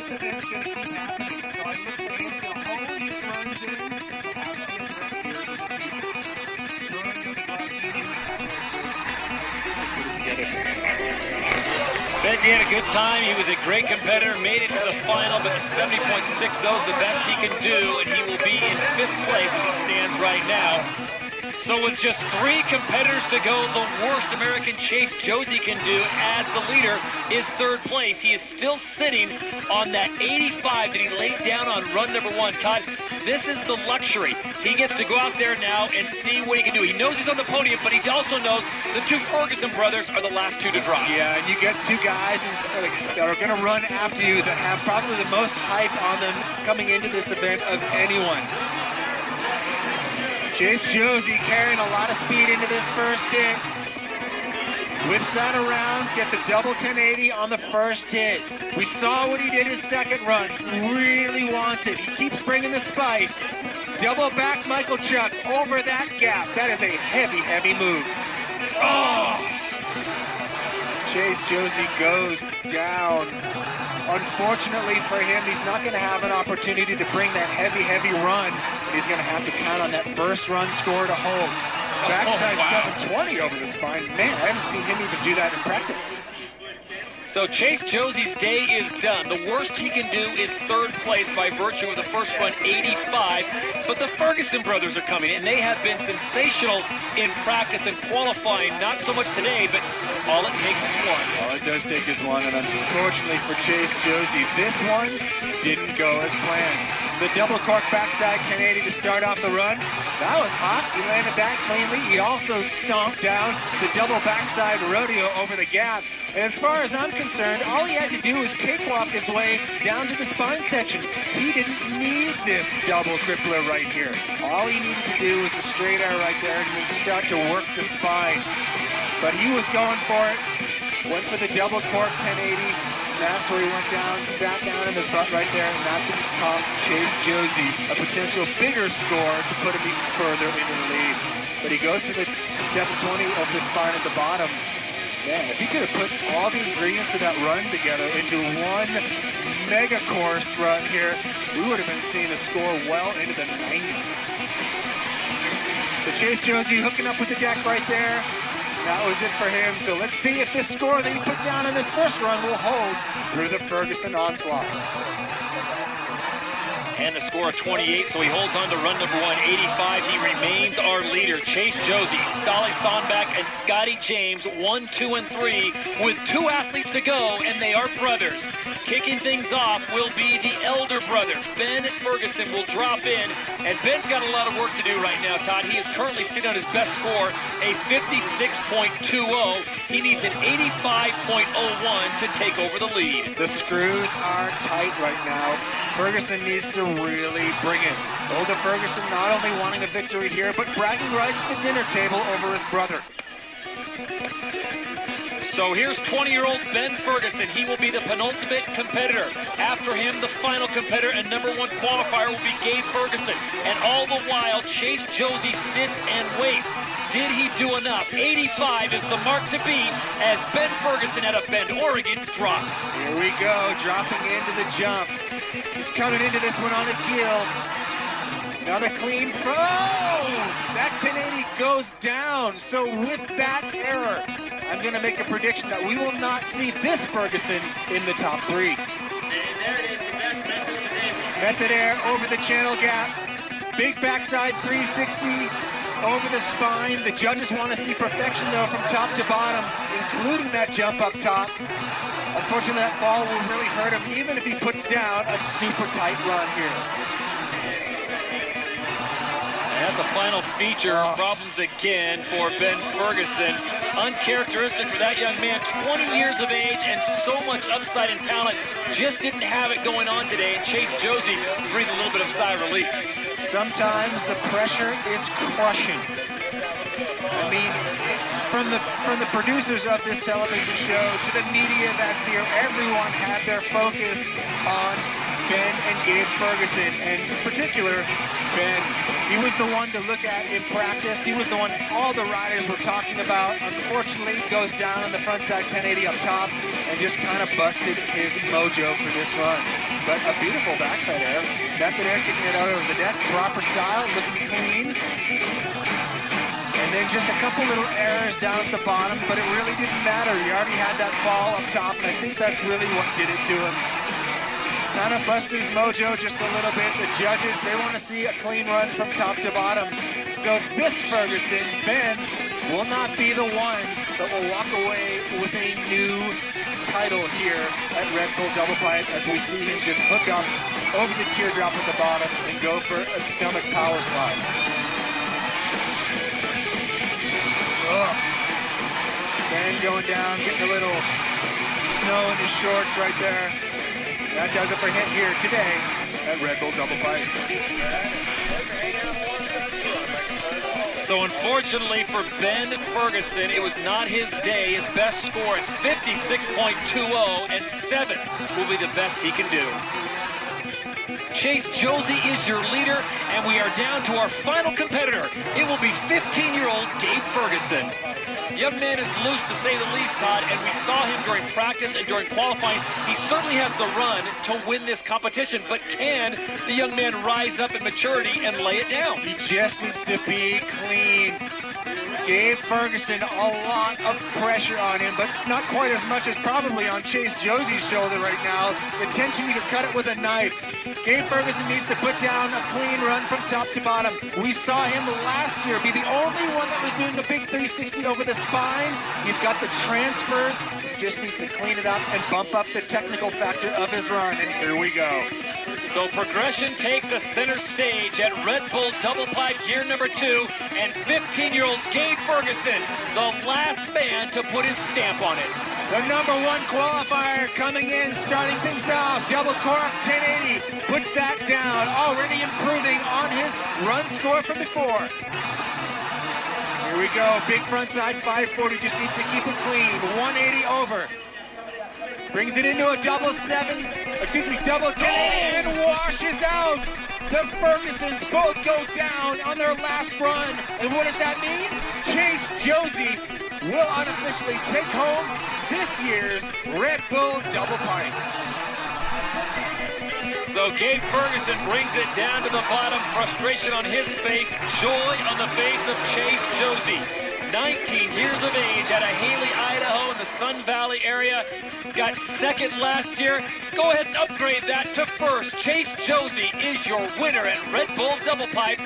this event's going to keep happening. So I look for him to hone his runs in and have a great year in the future. Benji had a good time. He was a great competitor, made it to the final, but the 70.60 is the best he can do, and he will be in 5th place as it stands right now. So with just 3 competitors to go, the worst American Chase Josie can do as the leader is 3rd place. He is still sitting on that 85 that he laid down on run number 1. Todd, this is the luxury. He gets to go out there now and see what he can do. He knows he's on the podium, but he also knows the 2 Ferguson brothers are the last 2 to drop. Yeah, and you get 2 guys that are going to run after you that have probably the most hype on them coming into this event of anyone. Chase Josie carrying a lot of speed into this first hit. Whips that around, gets a double 1080 on the first hit. We saw what he did his second run. He really wants it. He keeps bringing the spice. Double back Michael Chuck over that gap. That is a heavy, heavy move. Oh! Chase Josie goes down. Unfortunately for him, he's not going to have an opportunity to bring that heavy, heavy run. He's going to have to count on that first run score to hold. Backside 720 over the spine. Man, I haven't seen him even do that in practice. So Chase Josie's day is done. The worst he can do is 3rd place by virtue of the first run, 85. But the Ferguson brothers are coming in. They have been sensational in practice and qualifying. Not so much today, but all it takes is 1. All it does take is 1, and unfortunately for Chase Josie, this one didn't go as planned. The double cork backside 1080 to start off the run. That was hot. He landed that cleanly. He also stomped down the double backside rodeo over the gap. And as far as I'm concerned, all he had to do was cakewalk his way down to the spine section. He didn't need this double crippler right here. All he needed to do was a straight air right there and then start to work the spine. But he was going for it. Went for the double cork 1080. That's where he went down, sat down in his butt right there, and that's what cost Chase Josie a potential bigger score to put him even further into the lead. But he goes for the 720 of the spine at the bottom. Man, if he could have put all the ingredients of that run together into one mega course run here, we would have been seeing a score well into the 90s. So Chase Josie hooking up with the deck right there. That was it for him. So let's see if this score that he put down in this first run will hold through the Ferguson onslaught. And the score of 28, so he holds on to run number 1, 85. He remains our leader. Chase Josie, Stolly Sonback, and Scotty James, 1, 2, and 3, with 2 athletes to go, and they are brothers. Kicking things off will be the elder brother. Ben Ferguson will drop in, and Ben's got a lot of work to do right now, Todd. He is currently sitting on his best score, a 56.20. He needs an 85.01 to take over the lead. The screws are tight right now. Ferguson needs to really bring it. Older Ferguson not only wanting a victory here, but bragging rights at the dinner table over his brother. So here's 20-year-old Ben Ferguson. He will be the penultimate competitor. After him, the final competitor and number 1 qualifier will be Gabe Ferguson. And all the while, Chase Josie sits and waits. Did he do enough? 85 is the mark to beat as Ben Ferguson out of Bend, Oregon drops. Here we go, dropping into the jump. He's coming into this one on his heels. Another clean throw. That 1080 goes down. So with that error, I'm going to make a prediction that we will not see this Ferguson in the top 3. And there it is, the best method of the day. Method air over the channel gap. Big backside 360 over the spine. The judges want to see perfection, though, from top to bottom, including that jump up top. Unfortunately, that fall will really hurt him, even if he puts down a super tight run here. And the final feature, problems again for Ben Ferguson. Uncharacteristic for that young man, 20 years of age and so much upside and talent. Just didn't have it going on today. And Chase Josie breathed a little bit of sigh of relief. Sometimes the pressure is crushing. I mean, from the producers of this television show to the media that's here, everyone had their focus on Ben and Gabe Ferguson, and in particular, Ben. He was the one to look at in practice. He was the one all the riders were talking about. Unfortunately, he goes down on the front side 1080 up top and just kind of busted his mojo for this run. but a beautiful backside air. Method air kicking it out over the deck, proper style, looking clean. And then just a couple little errors down at the bottom, but it really didn't matter. He already had that fall up top, and I think that's really what did it to him. Kind of busted his mojo just a little bit. The judges, they want to see a clean run from top to bottom. So this Ferguson, Ben, will not be the one that will walk away with a new title here at Red Bull Double Pipe as we see him just hook up over the teardrop at the bottom and go for a stomach power slide. Ben going down, getting a little snow in his shorts right there. That does it for him here today at Red Bull Double Pipe. So unfortunately for Ben Ferguson, it was not his day. His best score at 56.20, and 7 will be the best he can do. Chase Josie is your leader, and we are down to our final competitor. It will be 15-year-old Gabe Ferguson. The young man is loose, to say the least, Todd, and we saw him during practice and during qualifying. He certainly has the run to win this competition, but can the young man rise up in maturity and lay it down? He just needs to be clean. Gabe Ferguson, a lot of pressure on him, but not quite as much as probably on Chase Josie's shoulder right now. The tension, you can cut it with a knife. Gabe Ferguson needs to put down a clean run from top to bottom. We saw him last year be the only one that was doing a big 360 over the spine. He's got the transfers. He just needs to clean it up and bump up the technical factor of his run, and here we go. So progression takes a center stage at Red Bull Double Pipe gear number 2, and 15-year-old Gabe Ferguson, the last man to put his stamp on it. The number 1 qualifier coming in, starting things off. Double cork 1080, puts that down, already improving on his run score from before. Here we go, big frontside 540, just needs to keep it clean. 180 over. Brings it into a double 1080 and washes out. The Fergusons both go down on their last run. And what does that mean? Chase Josie will unofficially take home this year's Red Bull Double Pipe. So Gabe Ferguson brings it down to the bottom. Frustration on his face, joy on the face of Chase Josie. 19 years of age out of Haley, Idaho in the Sun Valley area. Got second last year. Go ahead and upgrade that to first. Chase Josie is your winner at Red Bull Double Pipe.